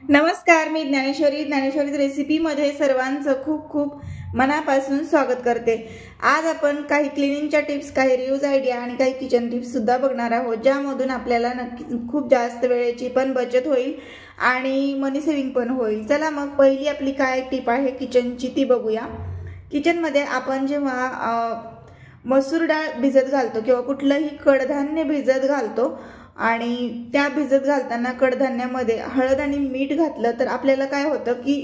नमस्कार, मी ज्ञानेश्वरी रेसिपीमध्ये सर्वांचं खूप खूप मनापासून स्वागत करते। आज आपण काही क्लिनिंगच्या टिप्स, काही रिव्ह्यूज आयडिया आणि काही किचन टिप्स सुद्धा बघणार आहोत, ज्यामधून आपल्याला नक्कीच खूप जास्त वेळेची पण बचत होईल आणि मनी सेव्हिंग पण होईल। चला मग पहिली आपली काय टिप आहे किचनची ती बघूया। किचनमध्ये आपण जेव्हा मसूर डाळ भिजत घालतो किंवा कुठलंही कडधान्य भिजत घालतो आणि त्या भिजत घालताना कडधान्यामध्ये हळद आणि मीठ घातलं तर आपल्याला काय होतं की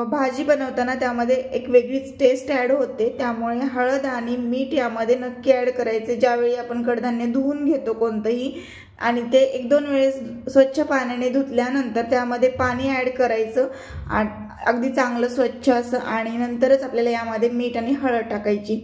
भाजी बनवताना त्यामध्ये एक वेगळीच टेस्ट ॲड होते। त्यामुळे हळद आणि मीठ यामध्ये नक्की ॲड करायचे। ज्यावेळी आपण कडधान्य धुवून घेतो कोणतंही आणि ते एक दोन वेळेस स्वच्छ पाण्याने धुतल्यानंतर त्यामध्ये पाणी ॲड करायचं अगदी चांगलं स्वच्छ असं, आणि नंतरच आपल्याला यामध्ये मीठ आणि हळद टाकायची।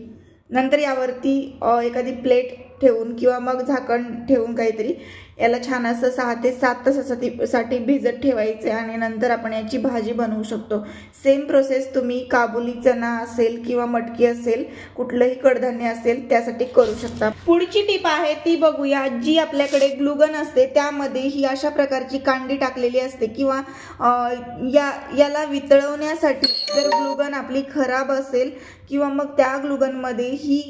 नंतर यावरती एखादी प्लेट ठेवून किंवा मग झाकण ठेवून काहीतरी याला छान असं 6 ते 7 तासासाठी भिजत ठेवायचे आणि नंतर आपण याची भाजी बनवू शकतो। सेम प्रोसेस तुम्ही काबुली चना असेल किंवा मटकी असेल, कुठलंही कडधान्य असेल त्यासाठी करू शकता। पुढची टिप आहे ती बघूया। जी आपल्याकडे ग्लुगन असते त्यामध्ये ही अशा प्रकारची कांडी टाकलेली असते किंवा याला वितळवण्यासाठी जर ग्लुगन आपली खराब असेल किंवा मग त्या ग्लुगनमध्ये ही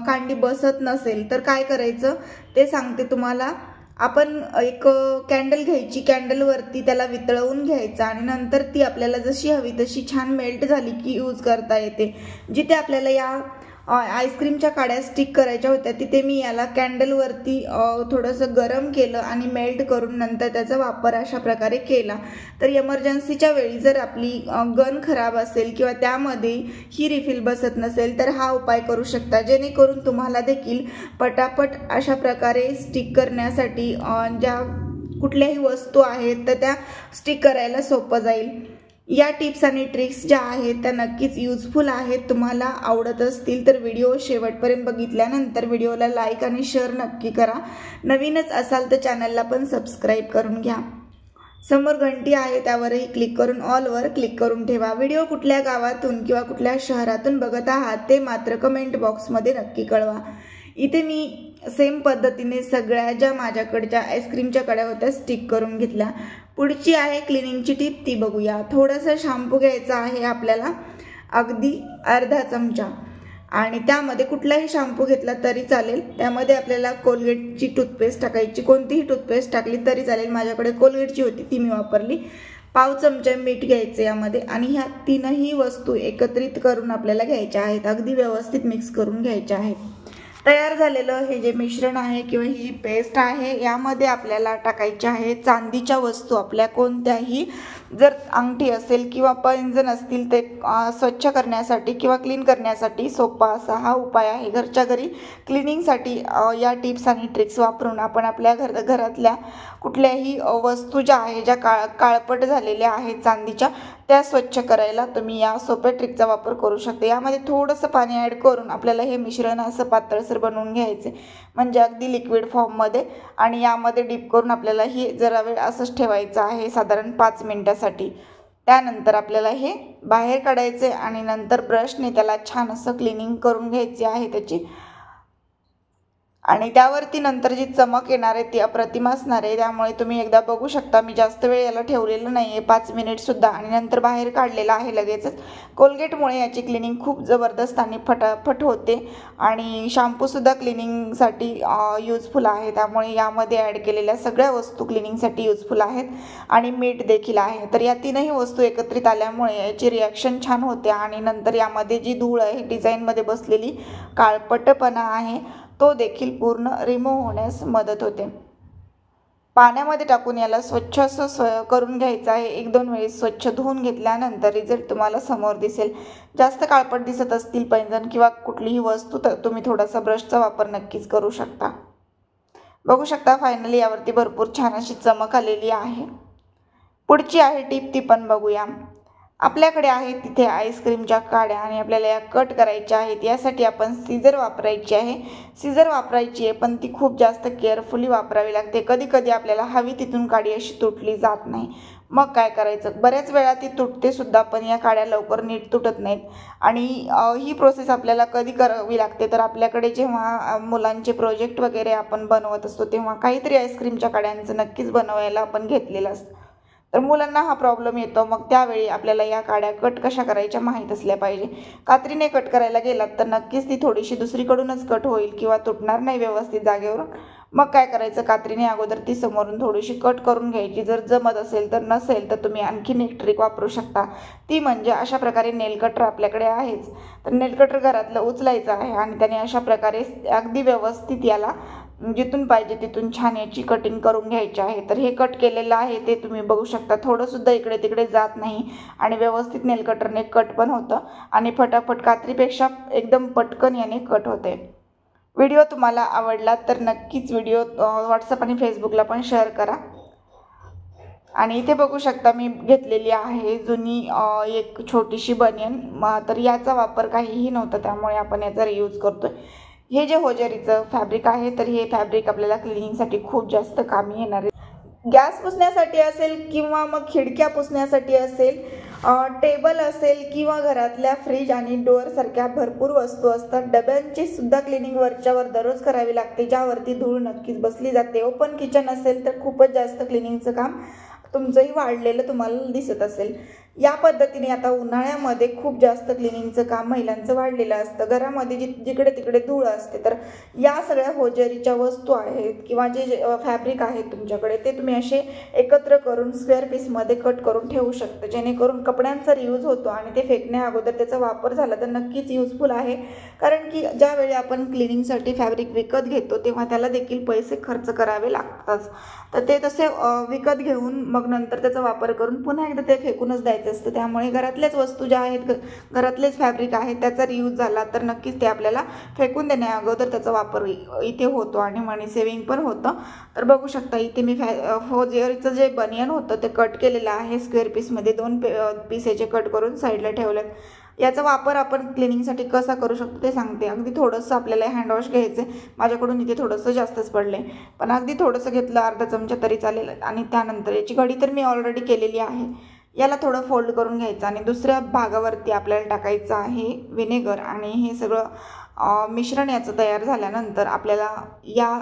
कांडी बसत नसेल तर काय करायचं ते सांगते तुम्हाला। आपण एक कॅन्डल घ्यायची, कॅन्डलवरती त्याला वितळवून घ्यायचं आणि नंतर ती आपल्याला जशी हवी तशी छान मेल्ट झाली की यूज करता येते। जिथे आपल्याला या आईस्क्रीमच्या काड्या स्टिक करायच्या होत्या तिथे मी याला कॅन्डलवरती थोडंसं गरम केलं आणि मेल्ट करून नंतर त्याचा वापर अशा प्रकारे केला। तर इमर्जन्सीच्या वेळी जर आपली गन खराब असेल किंवा त्यामध्ये ही रिफिल बसत नसेल तर हा उपाय करू शकता, जेणेकरून तुम्हाला देखील पटापट अशा प्रकारे स्टिक करण्यासाठी ज्या कुठल्याही वस्तू आहेत तर त्या स्टिक करायला सोपं जाईल। या टिप्स आणि ट्रिक्स ज्या आहेत त्या नक्कीच यूजफुल आहेत। तुम्हाला आवडत असतील तर व्हिडिओ शेवटपर्यंत बघितल्यानंतर व्हिडिओला लाईक आणि शेअर नक्की करा। नवीनच असाल तर चॅनलला पण सबस्क्राईब करून घ्या। समोर घंटी आहे त्यावरही क्लिक करून ऑलवर क्लिक करून ठेवा। व्हिडिओ कुठल्या गावातून किंवा कुठल्या शहरातून बघत आहात ते मात्र कमेंट बॉक्समध्ये नक्की कळवा। इथे मी सेम पद्धतीने सगळ्या ज्या माझ्याकडच्या आईस्क्रीमच्या कड्या होत्या स्टिक करून घेतल्या। पुढची आहे क्लिनिंगची टिप ती बघूया। थोडासा शॅम्पू घ्यायचा आहे आपल्याला, अगदी अर्धा चमचा, आणि त्यामध्ये कुठलाही शॅम्पू घेतला तरी चालेल। त्यामध्ये आपल्याला कोलगेटची टूथपेस्ट टाकायची, कोणतीही टूथपेस्ट टाकली तरी चालेल। माझ्याकडे कोलगेटची होती ती मी वापरली। पाव चमचा मीठ घ्यायचे यामध्ये आणि ह्या तीनही वस्तू एकत्रित करून आपल्याला घ्यायच्या आहेत, अगदी व्यवस्थित मिक्स करून घ्यायच्या आहेत। तयार झालेलं हे जे मिश्रण आहे किंवा ही पेस्ट आहे यामध्ये आपल्याला टाकायचे आहे चांदीच्या वस्तू। आपल्या कोणत्याही जर अंगठी असेल किंवा पैंजण असतील ते स्वच्छ करण्यासाठी किंवा क्लीन करण्यासाठी सोपा असा हा उपाय आहे। घरच्या घरी क्लिनिंगसाठी या टिप्स आणि ट्रिक्स वापरून आपण आपल्या घरातल्या कुठल्याही वस्तू ज्या आहेत ज्या काळपट झालेल्या आहेत चांदीच्या त्या स्वच्छ करायला तुम्ही या सोप्या ट्रिकचा वापर करू शकता। यामध्ये थोडंसं पाणी ॲड करून आपल्याला हे मिश्रण असं पातळसर बनवून घ्यायचे, म्हणजे अगदी लिक्विड फॉर्ममध्ये, आणि यामध्ये डीप करून आपल्याला हे जरा वेळ असंच ठेवायचं आहे साधारण 5 मिनिटासाठी। त्यानंतर आपल्याला हे बाहेर काढायचे आणि नंतर ब्रशने त्याला छान असं क्लिनिंग करून घ्यायची आहे त्याची, आणि त्यावरती नंतर जी चमक येणार आहे ती अप्रतिम असणार आहे। त्यामुळे तुम्ही एकदा बघू शकता, मी जास्त वेळ याला ठेवलेलं नाही आहे, 5 मिनिट सुद्धा, आणि नंतर बाहेर काढलेलं आहे लगेचच। कोलगेटमुळे याची क्लिनिंग खूप जबरदस्त आणि फटाफट होते आणि शॅम्पूसुद्धा क्लिनिंगसाठी यूजफुल आहे। त्यामुळे यामध्ये ॲड केलेल्या सगळ्या वस्तू क्लिनिंगसाठी यूजफुल आहेत आणि मीठ देखील आहे। तर या तीनही वस्तू एकत्रित आल्यामुळे याची रिॲक्शन छान होते आणि नंतर यामध्ये जी धूळ आहे डिझाईनमध्ये बसलेली काळपटपणा आहे तो देखील पूर्ण रिमूव्ह होण्यास मदत होते। पाण्यामध्ये टाकून याला स्वच्छ असं करून घ्यायचं आहे। 1-2 वेळेस स्वच्छ धुवून घेतल्यानंतर रिझल्ट तुम्हाला समोर दिसेल। जास्त काळपट दिसत असतील पैंजण किंवा कुठलीही वस्तू तर तुम्ही थोडासा ब्रशचा वापर नक्कीच करू शकता। बघू शकता फायनली यावरती भरपूर छान अशी चमक आलेली आहे। पुढची आहे टिप ती पण बघूया। आपल्याकडे आहे तिथे आईस्क्रीमच्या काड्या आणि आपल्याला या कट करायच्या आहेत। यासाठी आपण सीझर वापरायची आहे। सीझर वापरायची आहे पण ती खूप जास्त केअरफुली वापरावी लागते। कधी कधी आपल्याला हवी तिथून काडी अशी तुटली जात नाही, मग काय करायचं, बऱ्याच वेळा ती तुटते सुद्धा पण या काड्या लवकर नीट तुटत नाहीत आणि ही प्रोसेस आपल्याला कधी करावी लागते तर आपल्याकडे जेव्हा मुलांचे प्रोजेक्ट वगैरे आपण बनवत असतो तेव्हा काहीतरी आईस्क्रीमच्या काड्यांचं नक्कीच बनवायला आपण घेतलेलं असतं। तर मुलांना हा प्रॉब्लेम येतो। मग त्यावेळी आपल्याला या काड्या कट कशा करायच्या माहीत असल्या पाहिजे। कात्रीने कट करायला गेलात तर नक्कीच ती थोडीशी दुसरीकडूनच कट होईल किंवा तुटणार नाही व्यवस्थित जागेवरून। मग काय करायचं, कात्रीने अगोदर ती समोरून थोडीशी कट करून घ्यायची। जर जमत असेल तर, नसेल तर तुम्ही आणखीन एक ट्रिक वापरू शकता, ती म्हणजे अशा प्रकारे नेल कटर आपल्याकडे आहेच, तर नेल कटर घरातलं उचलायचं आहे आणि त्याने अशा प्रकारे अगदी व्यवस्थित याला जिथून पाहिजे तिथून छान याची कटिंग करून घ्यायची आहे। तर हे कट केलेलं आहे ते तुम्ही बघू शकता, थोडंसुद्धा इकडे तिकडे जात नाही आणि व्यवस्थित नेल कटरने कट पण होतं आणि फटाफट कात्रीपेक्षा एकदम पटकन याने कट होते। व्हिडिओ तुम्हाला आवडला तर नक्कीच व्हिडिओ व्हॉट्सअप आणि फेसबुकला पण शेअर करा। आणि इथे बघू शकता मी घेतलेली आहे जुनी एक छोटीशी बनियन, तर याचा वापर काहीही नव्हता त्यामुळे आपण याचा रियूज करतोय। हे जे होजरीचं फॅब्रिक आहे तर हे फॅब्रिक आपल्याला क्लिनिंगसाठी खूप जास्त कामी येणार आहे। गॅस पुसण्यासाठी असेल किंवा मग खिडक्या पुसण्यासाठी असेल, टेबल असेल किंवा घरातल्या फ्रीज आणि डोअर सारख्या भरपूर वस्तू असतात। डब्यांची सुद्धा क्लिनिंग वरच्यावर दररोज करावी लागते, ज्यावरती धूळ नक्कीच बसली जाते। ओपन किचन असेल तर खूपच जास्त क्लिनिंगचं काम तुमचंही वाढलेलं तुम्हाला दिसत असेल। या पद्धतीने आता उन्हाळ्यामध्ये खूप जास्त क्लिनिंगचं काम महिलांचं वाढलेलं असतं। घरामध्ये जिकडे तिकडे धूळ असते, तर या सगळ्या होजरीच्या वस्तू आहेत किंवा जे फॅब्रिक आहेत तुमच्याकडे, ते तुम्ही असे एकत्र करून स्क्वेअर पीसमध्ये कट करून ठेवू शकता, जेणेकरून कपड्यांचा रियूज होतो आणि ते फेकण्या अगोदर त्याचा वापर झाला तर नक्कीच युजफुल आहे। कारण की ज्यावेळी आपण क्लिनिंगसाठी फॅब्रिक विकत घेतो तेव्हा त्याला देखील पैसे खर्च करावे लागतात, तर ते तसे विकत घेऊन मग नंतर त्याचा वापर करून पुन्हा एकदा ते फेकूनच द्यायचं असतं। त्यामुळे घरातल्याच वस्तू ज्या आहेत, घरातलेच फॅब्रिक आहे, त्याचा रियूज झाला तर नक्कीच ते आपल्याला फेकून देण्या अगोदर त्याचा वापर इथे होतो आणि मनी सेविंग पण होतं। तर बघू शकता इथे मी होजरीचं जे बनियन होतं ते कट केलेलं आहे स्क्वेअर पीसमध्ये, 2 पीस याचे कट करून साईडला ठेवलेत। याचा वापर आपण क्लिनिंगसाठी कसा करू शकतो ते सांगते। अगदी थोडंसं आपल्याला हँडवॉश घ्यायचं आहे, माझ्याकडून इथे थोडंसं जास्तच पडलं आहे, पण अगदी थोडंसं घेतलं, अर्धा चमचा तरी चालेल। आणि त्यानंतर याची घडी तर मी ऑलरेडी केलेली आहे, याला थोडं फोल्ड करून घ्यायचं आणि दुसऱ्या भागावरती आपल्याला टाकायचं आहे व्हिनेगर। आणि हे सगळं मिश्रण याचं तयार झाल्यानंतर आपल्याला या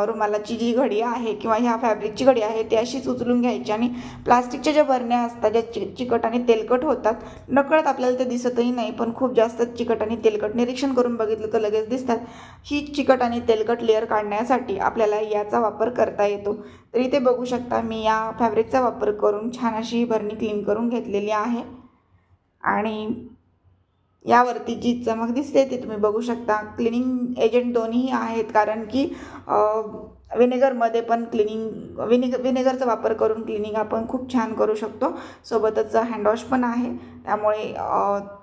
रुमालाची जी घडी आहे किंवा ह्या फॅब्रिकची घडी आहे ती अशीच उचलून घ्यायची आणि प्लास्टिकच्या ज्या बरण्या असतात ज्या चिकट आणि तेलकट होतात, नकळत आपल्याला ते दिसतही नाही पण खूप जास्त चिकट आणि तेलकट, निरीक्षण करून बघितलं तर लगेच दिसतात, ही चिकट आणि तेलकट लेअर काढण्यासाठी आपल्याला याचा वापर करता येतो। तर इथे बघू शकता मी या फॅब्रिकचा वापर करून छान अशी ही बरणी क्लीन करून घेतलेली आहे आणि यावरती जी चमक दिसते ती तुम्ही बघू शकता। क्लिनिंग एजंट दोन्ही आहेत, कारण की व्हिनेगरमध्ये पण व्हिनेगरचा वापर करून क्लिनिंग आपण खूप छान करू शकतो, सोबतच हँडवॉश पण आहे। त्यामुळे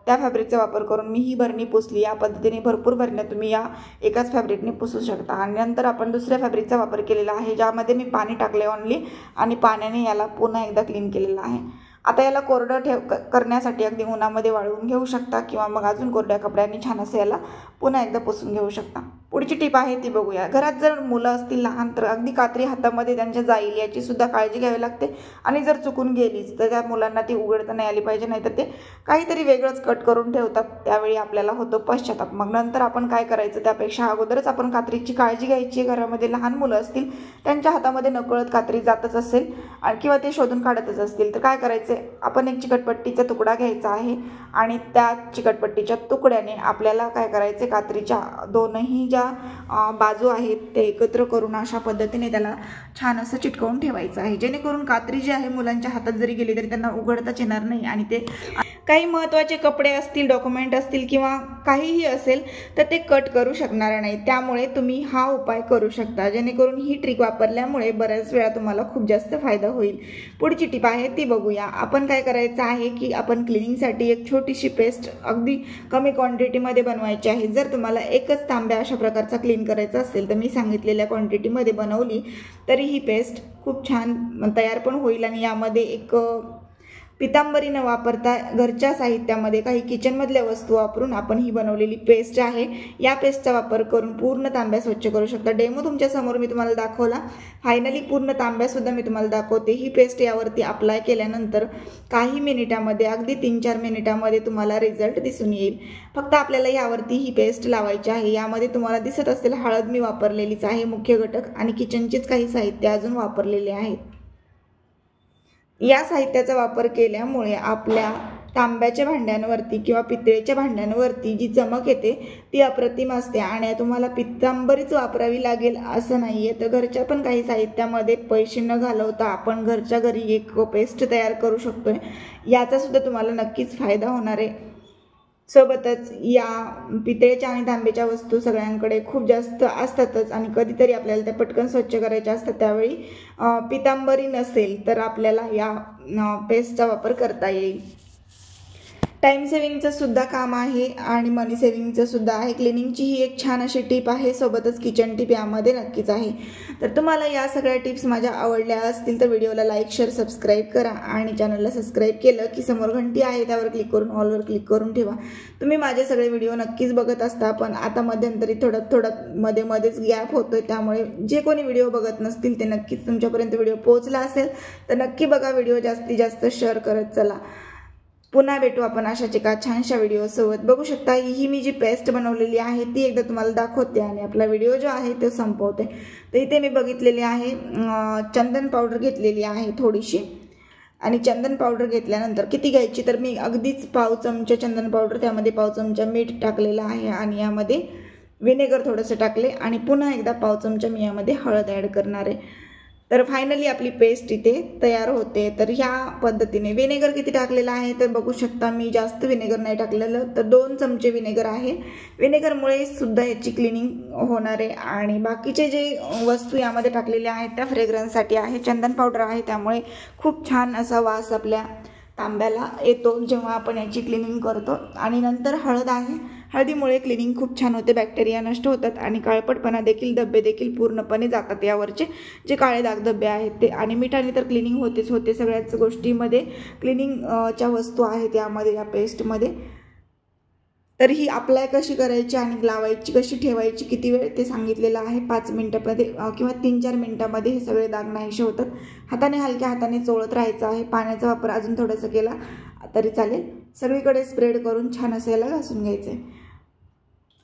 त्या फॅब्रिकचा वापर करून मी ही बरणी पुसली। या पद्धतीने भरपूर बरण्या तुम्ही या एकाच फॅब्रिकने पुसू शकता। आणि नंतर आपण दुसऱ्या फॅब्रिकचा वापर केलेला आहे, ज्यामध्ये मी पाणी टाकले ऑनली आणि पाण्याने याला पुन्हा एकदा क्लीन केलेलं आहे। आता याला कोरडं करण्यासाठी अगदी उन्हामध्ये वाळवून घेऊ शकता किंवा मग अजून कोरड्या कपड्यांनी छान असं याला पुन्हा एकदा पुसून घेऊ शकता। पुढची टिप आहे ती बघूया। घरात जर मुलं असतील लहान तर अगदी कात्री हातामध्ये त्यांच्या जाईल याची सुद्धा काळजी घ्यावी लागते आणि जर चुकून गेलीच तर त्या मुलांना ती उघडता नाही आली पाहिजे, नाहीतर ते काहीतरी वेगळंच कट करून ठेवतात, त्यावेळी आपल्याला होतो पश्चाताप। मग नंतर आपण काय करायचं, त्यापेक्षा अगोदरच आपण कात्रीची काळजी घ्यायची। घरामध्ये लहान मुलं असतील त्यांच्या हातामध्ये नकळत कात्री जातच असेल किंवा ते शोधून काढतच असतील तर काय करायचं, आपण एक चिकटपट्टीचा तुकडा घ्यायचा आहे आणि त्या चिकटपट्टीच्या तुकड्याने आपल्याला काय करायचे, कात्रीच्या दोनही ज्या बाजू आहेत ते एकत्र करून अशा पद्धतीने त्याला छान असं चिटकवून ठेवायचं आहे, जेणेकरून कात्री जी आहे मुलांच्या हातात जरी गेली तरी त्यांना उघडताच येणार नाही आणि ते काही महत्त्वाचे कपडे असतील, डॉक्युमेंट असतील किंवा काहीही असेल तर ते कट करू शकणार नाही। त्यामुळे तुम्ही हा उपाय करू शकता, जेणेकरून ही ट्रिक वापरल्यामुळे बऱ्याच वेळा तुम्हाला खूप जास्त फायदा होईल। पुढची टिप आहे ती बघूया। आपण काय करायचं आहे की आपण क्लिनिंगसाठी एक छोटीशी पेस्ट अगदी कमी क्वांटिटीमध्ये बनवायची आहे। जर तुम्हाला एकच तांब्या अशा प्रकारचा क्लीन करायचा असेल तर मी सांगितलेल्या क्वांटिटीमध्ये बनवली तरी ही पेस्ट खूप छान तयार पण होईल। आणि यामध्ये एक पितांबरी न वापरता घरच्या साहित्यामध्ये काही किचनमधल्या वस्तू वापरून आपण ही बनवलेली पेस्ट आहे, या पेस्टचा वापर करून पूर्ण तांब्या स्वच्छ करू शकता। डेमो तुमच्या समोर मी तुम्हाला दाखवला, फायनली पूर्ण तांब्यासुद्धा मी तुम्हाला दाखवते। ही पेस्ट यावरती अप्लाय केल्यानंतर काही मिनिटामध्ये, अगदी 3-4 मिनिटामध्ये तुम्हाला रिझल्ट दिसून येईल। फक्त आपल्याला यावरती ही पेस्ट लावायची आहे। यामध्ये तुम्हाला दिसत असेल हळद मी वापरलेलीच आहे मुख्य घटक, आणि किचनचेच काही साहित्य अजून वापरलेले आहेत। या साहित्याचा वापर केल्यामुळे आपल्या तांब्याच्या भांड्यांवरती किंवा पितळेच्या भांड्यांवरती जी चमक येते ती अप्रतिम असते। आणि तुम्हाला पितांबरीच वापरावी लागेल असं नाहीये, तर घरच्या पण काही साहित्यामध्ये पैसे न घालवता आपण घरच्या घरी एक पेस्ट तयार करू शकतोय, याचा सुद्धा तुम्हाला नक्कीच फायदा होणार आहे। सोबतच या पितळेच्या आणि तांब्याच्या वस्तू सगळ्यांकडे खूप जास्त असतातच आणि कधीतरी आपल्याला त्या पटकन स्वच्छ करायच्या असतात, त्यावेळी पितांबरी नसेल तर आपल्याला या पेस्टचा वापर करता येईल। टाइम सेविंगचं सुद्धा काम आहे आणि मनी सेविंगचं सुद्धा आहे। क्लिनिंगची ही एक छान अशी टिप आहे, सोबतच किचन टिप यामध्ये नक्कीच आहे। तर तुम्हाला या सगळ्या टिप्स माझ्या आवडल्या असतील तर व्हिडिओला लाईक शेअर सबस्क्राईब करा आणि चॅनलला सबस्क्राईब केलं की समोर घंटी आहे त्यावर क्लिक करून ऑलवर क्लिक करून ठेवा। तुम्ही माझे सगळे व्हिडिओ नक्कीच बघत असता, पण आता मध्यंतरी थोडं मध्येच गॅप होतोय, त्यामुळे जे कोणी व्हिडिओ बघत नसतील ते नक्कीच तुमच्यापर्यंत व्हिडिओ पोहोचला असेल तर नक्की बघा व्हिडिओ, जास्तीत जास्त शेअर करत चला। पुन्हा भेटू आपण अशाच एका छानशा व्हिडिओ सोबत। बघू शकता ही मी जी पेस्ट बनवलेली आहे ती एकदा तुम्हाला दाखवते आणि आपला व्हिडिओ जो आहे तो संपवते। तर इथे मी बघितलेली आहे चंदन पावडर घेतलेली आहे थोडीशी, आणि चंदन पावडर घेतल्यानंतर किती घ्यायची तर मी अगदीच पाव चमचा चंदन पावडर, त्यामध्ये पाव चमचा मीठ टाकलेलं आहे आणि यामध्ये विनेगर थोडंसं टाकले आणि पुन्हा एकदा पाव चमचा मी यामध्ये हळद ॲड करणार आहे। तर फायनली आपली पेस्ट इथे तयार होते। तर ह्या पद्धतीने विनेगर किती टाकलेलं आहे तर बघू शकता, मी जास्त विनेगर नाही टाकलेलं, तर 2 चमचे विनेगर आहे। विनेगरमुळे सुद्धा याची क्लिनिंग होणार आहे आणि बाकीचे जे वस्तू यामध्ये टाकलेल्या आहेत त्या फ्रेग्रन्ससाठी आहे। चंदन पावडर आहे त्यामुळे खूप छान असा वास आपल्या तांब्याला येतो जेव्हा आपण याची क्लिनिंग करतो। आणि नंतर हळद आहे, हळदीमुळे क्लिनिंग खूप छान होते, बॅक्टेरिया नष्ट होतात आणि काळपटपणा देखील, धब्बे देखील पूर्णपणे जातात यावरचे जे काळे दाग धब्बे आहेत ते। आणि मिठाने तर क्लिनिंग होतेच होते सगळ्याच गोष्टीमध्ये, क्लिनिंगच्या वस्तू आहेत यामध्ये या पेस्टमध्ये। तर ही अप्लाय कशी करायची आणि लावायची कशी, ठेवायची किती वेळ ते सांगितलेलं आहे। 5 मिनिटांमध्ये किंवा 3-4 मिनिटांमध्ये हे सगळे दाग नाहीसे होतात। हाताने हलक्या हाताने चोळत राहायचं आहे, पाण्याचा वापर अजून थोडासा केला तरी चालेल। सगळीकडे स्प्रेड करून छान असं याला घासून घ्यायचं आहे।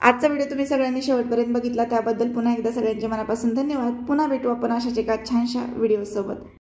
आजचा व्हिडिओ तुम्ही सगळ्यांनी शेवटपर्यंत बघितला त्याबद्दल पुन्हा एकदा सगळ्यांचे मनापासून धन्यवाद। पुन्हा भेटू आपण अशाच एका छानशा व्हिडिओ सोबत।